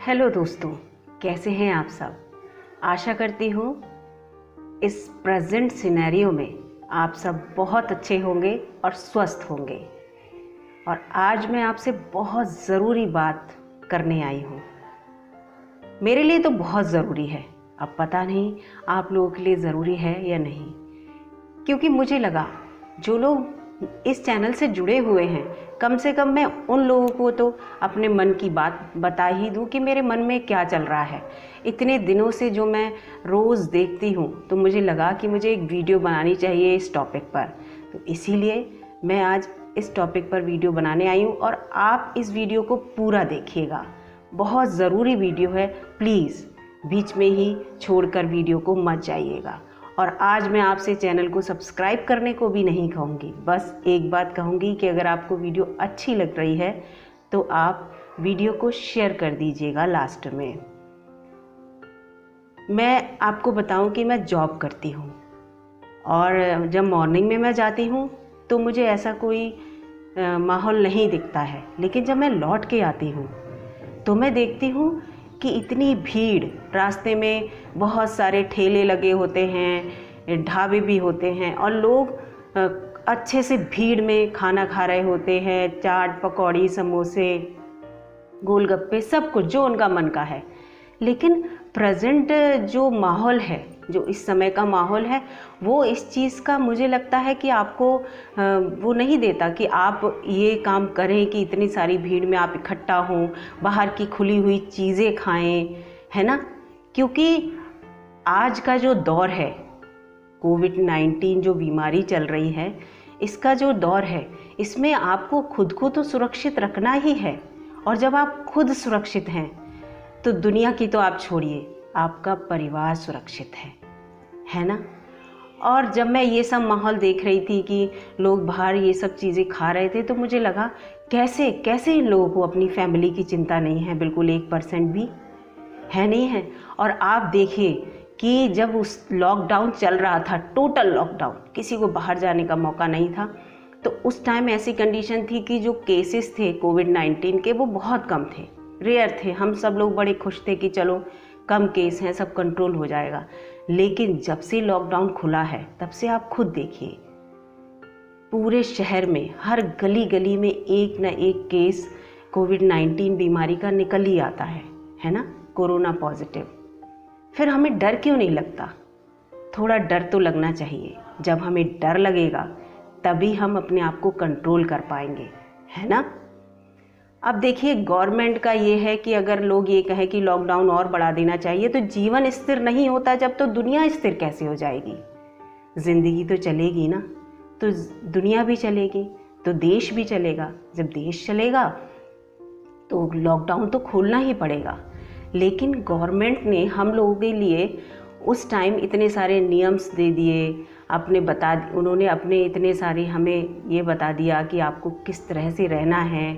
Hello दोस्तों, कैसे हैं आप सब। आशा करती हूँ इस प्रेजेंट सिनेरियो में आप सब बहुत अच्छे होंगे और स्वस्थ होंगे। और आज मैं आपसे बहुत ज़रूरी बात करने आई हूँ। मेरे लिए तो बहुत ज़रूरी है, अब पता नहीं आप लोगों के लिए ज़रूरी है या नहीं, क्योंकि मुझे लगा जो लोग इस चैनल से जुड़े हुए हैं, कम से कम मैं उन लोगों को तो अपने मन की बात बता ही दूं कि मेरे मन में क्या चल रहा है। इतने दिनों से जो मैं रोज़ देखती हूं, तो मुझे लगा कि मुझे एक वीडियो बनानी चाहिए इस टॉपिक पर। तो इसीलिए मैं आज इस टॉपिक पर वीडियो बनाने आई हूं और आप इस वीडियो को पूरा देखिएगा। बहुत ज़रूरी वीडियो है, प्लीज़ बीच में ही छोड़कर वीडियो को मत जाइएगा। और आज मैं आपसे चैनल को सब्सक्राइब करने को भी नहीं कहूँगी, बस एक बात कहूँगी कि अगर आपको वीडियो अच्छी लग रही है तो आप वीडियो को शेयर कर दीजिएगा। लास्ट में मैं आपको बताऊं कि मैं जॉब करती हूं और जब मॉर्निंग में मैं जाती हूं तो मुझे ऐसा कोई माहौल नहीं दिखता है, लेकिन जब मैं लौट के आती हूं तो मैं देखती हूं कि इतनी भीड़, रास्ते में बहुत सारे ठेले लगे होते हैं, ढाबे भी होते हैं और लोग अच्छे से भीड़ में खाना खा रहे होते हैं। चाट, पकौड़ी, समोसे, गोलगप्पे, सब कुछ जो उनका मन का है। लेकिन प्रेजेंट जो माहौल है, जो इस समय का माहौल है, वो इस चीज़ का मुझे लगता है कि आपको वो नहीं देता कि आप ये काम करें कि इतनी सारी भीड़ में आप इकट्ठा हों, बाहर की खुली हुई चीज़ें खाएं, है ना। क्योंकि आज का जो दौर है, कोविड-19 जो बीमारी चल रही है, इसका जो दौर है, इसमें आपको खुद को तो सुरक्षित रखना ही है। और जब आप खुद सुरक्षित हैं तो दुनिया की तो आप छोड़िए, आपका परिवार सुरक्षित है ना। और जब मैं ये सब माहौल देख रही थी कि लोग बाहर ये सब चीज़ें खा रहे थे, तो मुझे लगा कैसे कैसे इन लोगों को अपनी फैमिली की चिंता नहीं है, बिल्कुल 1% भी है नहीं है। और आप देखिए कि जब उस लॉकडाउन चल रहा था, टोटल लॉकडाउन, किसी को बाहर जाने का मौका नहीं था, तो उस टाइम ऐसी कंडीशन थी कि जो केसेस थे कोविड-19 के वो बहुत कम थे, रेयर थे। हम सब लोग बड़े खुश थे कि चलो कम केस हैं, सब कंट्रोल हो जाएगा। लेकिन जब से लॉकडाउन खुला है, तब से आप खुद देखिए, पूरे शहर में हर गली गली में एक न एक केस कोविड-19 बीमारी का निकल ही आता है ना, कोरोना पॉजिटिव। फिर हमें डर क्यों नहीं लगता? थोड़ा डर तो लगना चाहिए। जब हमें डर लगेगा तभी हम अपने आप को कंट्रोल कर पाएंगे, है ना। अब देखिए, गवर्नमेंट का ये है कि अगर लोग ये कहें कि लॉकडाउन और बढ़ा देना चाहिए, तो जीवन स्थिर नहीं होता जब, तो दुनिया स्थिर कैसे हो जाएगी? ज़िंदगी तो चलेगी ना, तो दुनिया भी चलेगी, तो देश भी चलेगा। जब देश चलेगा तो लॉकडाउन तो खोलना ही पड़ेगा। लेकिन गवर्नमेंट ने हम लोगों के लिए उस टाइम इतने सारे नियम्स दे दिए, उन्होंने अपने इतने सारे हमें ये बता दिया कि आपको किस तरह से रहना है।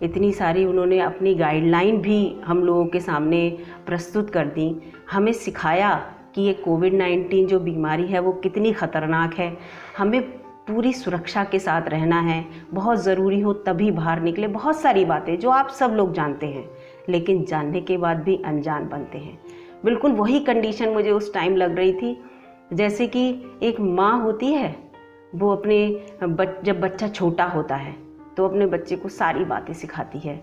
इतनी सारी उन्होंने अपनी गाइडलाइन भी हम लोगों के सामने प्रस्तुत कर दी, हमें सिखाया कि ये कोविड-19 जो बीमारी है वो कितनी ख़तरनाक है, हमें पूरी सुरक्षा के साथ रहना है, बहुत ज़रूरी हो तभी बाहर निकले। बहुत सारी बातें जो आप सब लोग जानते हैं, लेकिन जानने के बाद भी अनजान बनते हैं। बिल्कुल वही कंडीशन मुझे उस टाइम लग रही थी, जैसे कि एक माँ होती है, वो अपने जब बच्चा छोटा होता है तो अपने बच्चे को सारी बातें सिखाती है।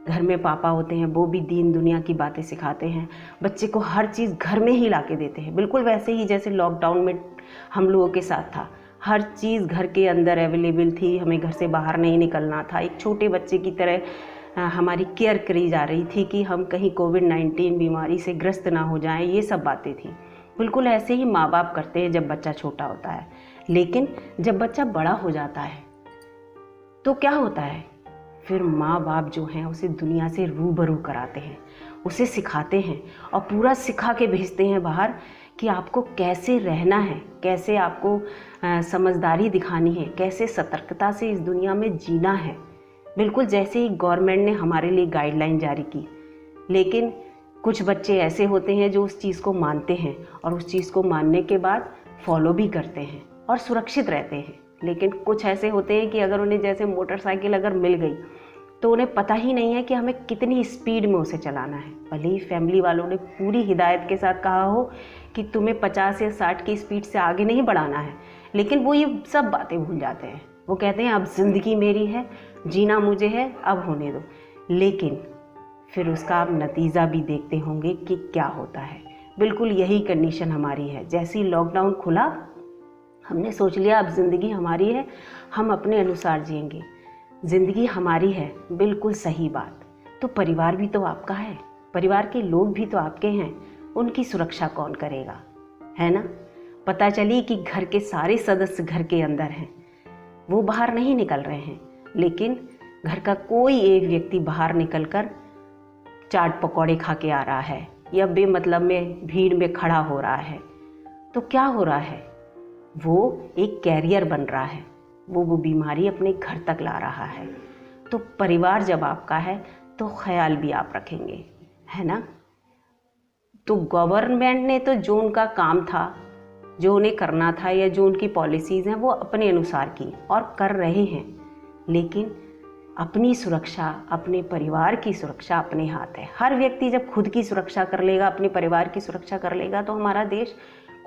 घर में पापा होते हैं, वो भी दीन दुनिया की बातें सिखाते हैं, बच्चे को हर चीज़ घर में ही ला के देते हैं। बिल्कुल वैसे ही जैसे लॉकडाउन में हम लोगों के साथ था, हर चीज़ घर के अंदर अवेलेबल थी, हमें घर से बाहर नहीं निकलना था। एक छोटे बच्चे की तरह हमारी केयर करी जा रही थी कि हम कहीं कोविड-19 बीमारी से ग्रस्त ना हो जाएं, ये सब बातें थी। बिल्कुल ऐसे ही माँ बाप करते हैं जब बच्चा छोटा होता है। लेकिन जब बच्चा बड़ा हो जाता है तो क्या होता है, फिर माँ बाप जो हैं उसे दुनिया से रूबरू कराते हैं, उसे सिखाते हैं और पूरा सिखा के भेजते हैं बाहर कि आपको कैसे रहना है, कैसे आपको समझदारी दिखानी है, कैसे सतर्कता से इस दुनिया में जीना है। बिल्कुल जैसे ही गवर्नमेंट ने हमारे लिए गाइडलाइन जारी की। लेकिन कुछ बच्चे ऐसे होते हैं जो उस चीज़ को मानते हैं और उस चीज़ को मानने के बाद फॉलो भी करते हैं और सुरक्षित रहते हैं। लेकिन कुछ ऐसे होते हैं कि अगर उन्हें जैसे मोटरसाइकिल अगर मिल गई तो उन्हें पता ही नहीं है कि हमें कितनी स्पीड में उसे चलाना है। भले ही फैमिली वालों ने पूरी हिदायत के साथ कहा हो कि तुम्हें 50 या 60 की स्पीड से आगे नहीं बढ़ाना है, लेकिन वो ये सब बातें भूल जाते हैं। वो कहते हैं अब ज़िंदगी मेरी है, जीना मुझे है, अब होने दो। लेकिन फिर उसका आप नतीजा भी देखते होंगे कि क्या होता है। बिल्कुल यही कंडीशन हमारी है। जैसे ही लॉकडाउन खुला, हमने सोच लिया अब ज़िंदगी हमारी है, हम अपने अनुसार जिएंगे, ज़िंदगी हमारी है। बिल्कुल सही बात। तो परिवार भी तो आपका है, परिवार के लोग भी तो आपके हैं, उनकी सुरक्षा कौन करेगा, है ना। पता चली कि घर के सारे सदस्य घर के अंदर हैं, वो बाहर नहीं निकल रहे हैं, लेकिन घर का कोई एक व्यक्ति बाहर निकलकर चाट पकौड़े खा के आ रहा है या बेमतलब में भीड़ में खड़ा हो रहा है। तो क्या हो रहा है, वो एक कैरियर बन रहा है, वो बीमारी अपने घर तक ला रहा है। तो परिवार जब आपका है तो ख्याल भी आप रखेंगे, है ना। तो गवर्नमेंट ने तो जो उनका काम था, जो उन्हें करना था या जो उनकी पॉलिसीज़ हैं, वो अपने अनुसार की और कर रहे हैं। लेकिन अपनी सुरक्षा, अपने परिवार की सुरक्षा अपने हाथ है। हर व्यक्ति जब खुद की सुरक्षा कर लेगा, अपने परिवार की सुरक्षा कर लेगा, तो हमारा देश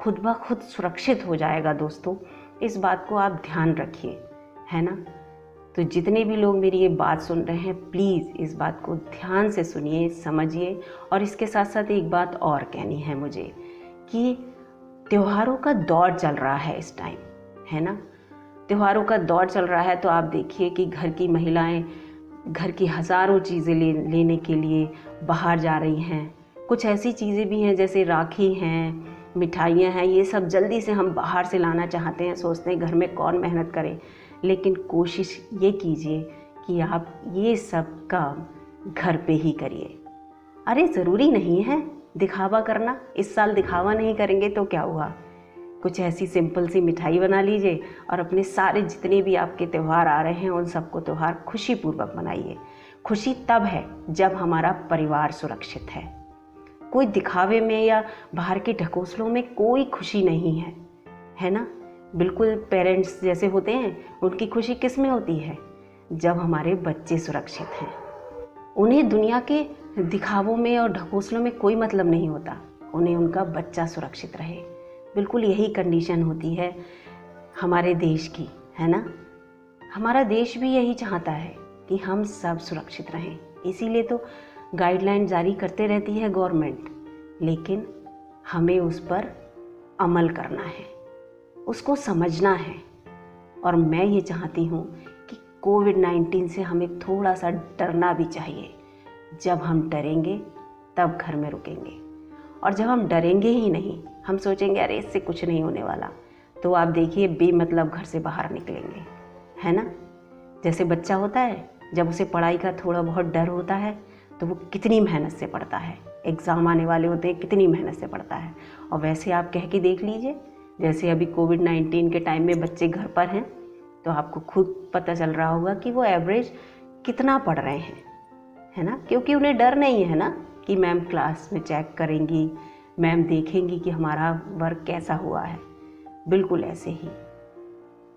खुद ब खुद सुरक्षित हो जाएगा। दोस्तों, इस बात को आप ध्यान रखिए, है ना। तो जितने भी लोग मेरी ये बात सुन रहे हैं, प्लीज़ इस बात को ध्यान से सुनिए, समझिए। और इसके साथ साथ एक बात और कहनी है मुझे कि त्योहारों का दौर चल रहा है इस टाइम, है ना। त्योहारों का दौर चल रहा है, तो आप देखिए कि घर की महिलाएं घर की हज़ारों चीज़ें लेने के लिए बाहर जा रही हैं। कुछ ऐसी चीज़ें भी हैं जैसे राखी हैं, मिठाइयाँ हैं, ये सब जल्दी से हम बाहर से लाना चाहते हैं, सोचते हैं घर में कौन मेहनत करे। लेकिन कोशिश ये कीजिए कि आप ये सब काम घर पे ही करिए। अरे ज़रूरी नहीं है दिखावा करना। इस साल दिखावा नहीं करेंगे तो क्या हुआ, कुछ ऐसी सिंपल सी मिठाई बना लीजिए और अपने सारे जितने भी आपके त्यौहार आ रहे हैं उन सबको त्यौहार खुशीपूर्वक मनाइए। खुशी तब है जब हमारा परिवार सुरक्षित है। कोई दिखावे में या बाहर के ढकोसलों में कोई खुशी नहीं है, है ना। बिल्कुल पेरेंट्स जैसे होते हैं, उनकी खुशी किस में होती है, जब हमारे बच्चे सुरक्षित हैं। उन्हें दुनिया के दिखावों में और ढकोसलों में कोई मतलब नहीं होता, उन्हें उनका बच्चा सुरक्षित रहे। बिल्कुल यही कंडीशन होती है हमारे देश की, है ना। हमारा देश भी यही चाहता है कि हम सब सुरक्षित रहें। इसीलिए तो गाइडलाइन जारी करते रहती है गवर्नमेंट, लेकिन हमें उस पर अमल करना है, उसको समझना है। और मैं ये चाहती हूँ कि कोविड-19 से हमें थोड़ा सा डरना भी चाहिए। जब हम डरेंगे तब घर में रुकेंगे, और जब हम डरेंगे ही नहीं, हम सोचेंगे अरे इससे कुछ नहीं होने वाला, तो आप देखिए बेमतलब घर से बाहर निकलेंगे, है ना। जैसे बच्चा होता है, जब उसे पढ़ाई का थोड़ा बहुत डर होता है तो वो कितनी मेहनत से पढ़ता है, एग्ज़ाम आने वाले होते हैं कितनी मेहनत से पढ़ता है। और वैसे आप कह के देख लीजिए, जैसे अभी कोविड-19 के टाइम में बच्चे घर पर हैं, तो आपको खुद पता चल रहा होगा कि वो एवरेज कितना पढ़ रहे हैं, है ना। क्योंकि उन्हें डर नहीं है ना कि मैम क्लास में चेक करेंगी, मैम देखेंगी कि हमारा वर्क कैसा हुआ है। बिल्कुल ऐसे ही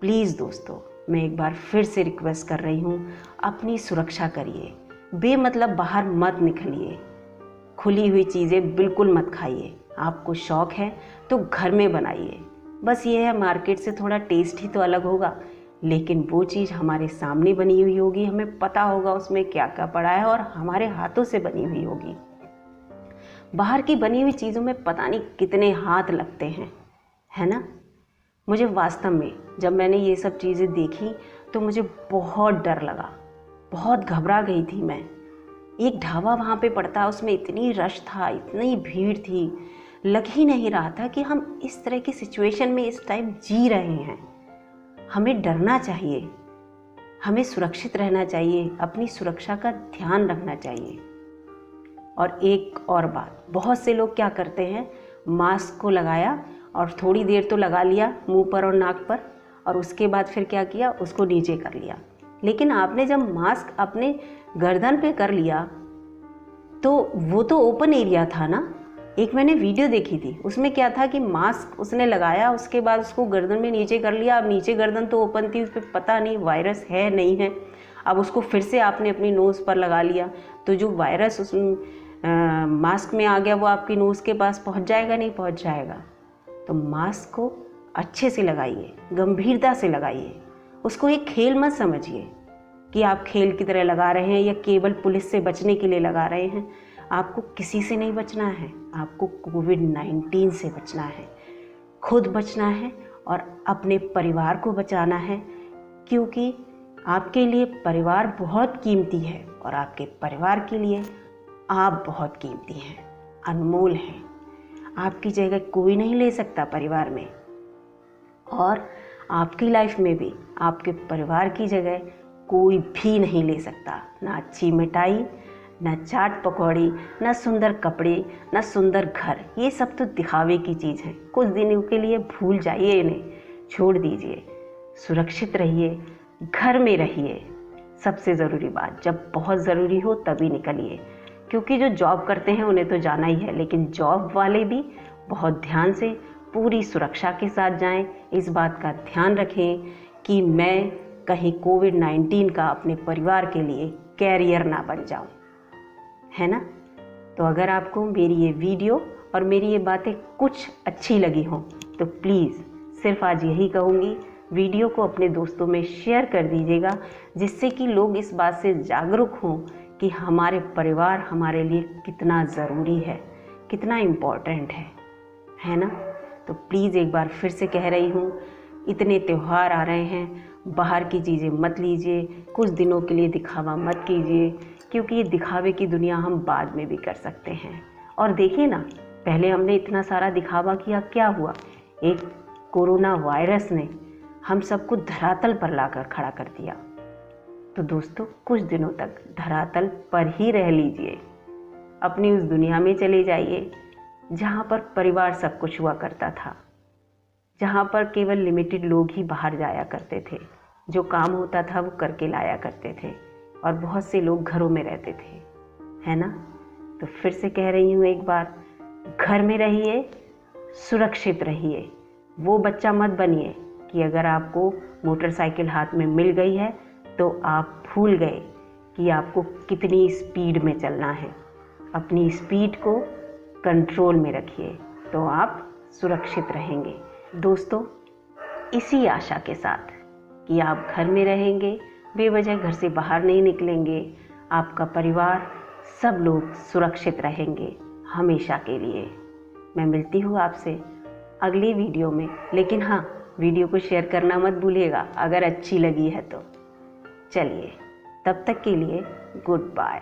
प्लीज़ दोस्तों, मैं एक बार फिर से रिक्वेस्ट कर रही हूँ, अपनी सुरक्षा करिए। बेमतलब बाहर मत निकलिए, खुली हुई चीज़ें बिल्कुल मत खाइए। आपको शौक़ है तो घर में बनाइए। बस ये है, मार्केट से थोड़ा टेस्ट ही तो अलग होगा, लेकिन वो चीज़ हमारे सामने बनी हुई होगी, हमें पता होगा उसमें क्या क्या पड़ा है और हमारे हाथों से बनी हुई होगी। बाहर की बनी हुई चीज़ों में पता नहीं कितने हाथ लगते हैं, है ना। मुझे वास्तव में जब मैंने ये सब चीज़ें देखी तो मुझे बहुत डर लगा, बहुत घबरा गई थी मैं। एक ढाबा वहाँ पे पड़ता, उसमें इतनी रश था, इतनी भीड़ थी, लग ही नहीं रहा था कि हम इस तरह की सिचुएशन में इस टाइम जी रहे हैं। हमें डरना चाहिए, हमें सुरक्षित रहना चाहिए, अपनी सुरक्षा का ध्यान रखना चाहिए। और एक और बात, बहुत से लोग क्या करते हैं, मास्क को लगाया और थोड़ी देर तो लगा लिया मुंह पर और नाक पर, और उसके बाद फिर क्या किया, उसको नीचे कर लिया। लेकिन आपने जब मास्क अपने गर्दन पे कर लिया तो वो तो ओपन एरिया था ना। एक मैंने वीडियो देखी थी, उसमें क्या था कि मास्क उसने लगाया, उसके बाद उसको गर्दन में नीचे कर लिया। अब नीचे गर्दन तो ओपन थी, उस पर पता नहीं वायरस है नहीं है। अब उसको फिर से आपने अपनी नोज़ पर लगा लिया तो जो वायरस उस मास्क में आ गया वो आपकी नोज़ के पास पहुंच जाएगा, नहीं पहुंच जाएगा। तो मास्क को अच्छे से लगाइए, गंभीरता से लगाइए। उसको एक खेल मत समझिए कि आप खेल की तरह लगा रहे हैं या केवल पुलिस से बचने के लिए लगा रहे हैं। आपको किसी से नहीं बचना है, आपको कोविड-19 से बचना है, खुद बचना है और अपने परिवार को बचाना है, क्योंकि आपके लिए परिवार बहुत कीमती है और आपके परिवार के लिए आप बहुत कीमती हैं, अनमोल हैं। आपकी जगह कोई नहीं ले सकता परिवार में, और आपकी लाइफ में भी आपके परिवार की जगह कोई भी नहीं ले सकता। ना अच्छी मिठाई, ना चाट पकौड़ी, ना सुंदर कपड़े, ना सुंदर घर, ये सब तो दिखावे की चीज़ है। कुछ दिनों के लिए भूल जाइए इन्हें, छोड़ दीजिए। सुरक्षित रहिए, घर में रहिए। सबसे ज़रूरी बात, जब बहुत ज़रूरी हो तभी निकलिए, क्योंकि जो जॉब करते हैं उन्हें तो जाना ही है, लेकिन जॉब वाले भी बहुत ध्यान से पूरी सुरक्षा के साथ जाएं। इस बात का ध्यान रखें कि मैं कहीं कोविड-19 का अपने परिवार के लिए कैरियर ना बन जाऊं, है ना। तो अगर आपको मेरी ये वीडियो और मेरी ये बातें कुछ अच्छी लगी हों तो प्लीज़ सिर्फ आज यही कहूँगी, वीडियो को अपने दोस्तों में शेयर कर दीजिएगा, जिससे कि लोग इस बात से जागरूक हों कि हमारे परिवार हमारे लिए कितना ज़रूरी है, कितना इम्पोर्टेंट है ना। तो प्लीज़ एक बार फिर से कह रही हूँ, इतने त्यौहार आ रहे हैं, बाहर की चीज़ें मत लीजिए, कुछ दिनों के लिए दिखावा मत कीजिए, क्योंकि ये दिखावे की दुनिया हम बाद में भी कर सकते हैं। और देखिए ना, पहले हमने इतना सारा दिखावा किया, क्या हुआ, एक कोरोना वायरस ने हम सबको धरातल पर लाकर खड़ा कर दिया। तो दोस्तों, कुछ दिनों तक धरातल पर ही रह लीजिए, अपनी उस दुनिया में चले जाइए जहाँ पर परिवार सब कुछ हुआ करता था, जहाँ पर केवल लिमिटेड लोग ही बाहर जाया करते थे, जो काम होता था वो करके लाया करते थे, और बहुत से लोग घरों में रहते थे, है ना। तो फिर से कह रही हूँ एक बार, घर में रहिए, सुरक्षित रहिए। वो बच्चा मत बनिए कि अगर आपको मोटरसाइकिल हाथ में मिल गई है तो आप भूल गए कि आपको कितनी स्पीड में चलना है। अपनी स्पीड को कंट्रोल में रखिए तो आप सुरक्षित रहेंगे। दोस्तों, इसी आशा के साथ कि आप घर में रहेंगे, बेवजह घर से बाहर नहीं निकलेंगे, आपका परिवार सब लोग सुरक्षित रहेंगे हमेशा के लिए। मैं मिलती हूँ आपसे अगली वीडियो में, लेकिन हाँ, वीडियो को शेयर करना मत भूलिएगा अगर अच्छी लगी है तो। चलिए, तब तक के लिए गुड बाय।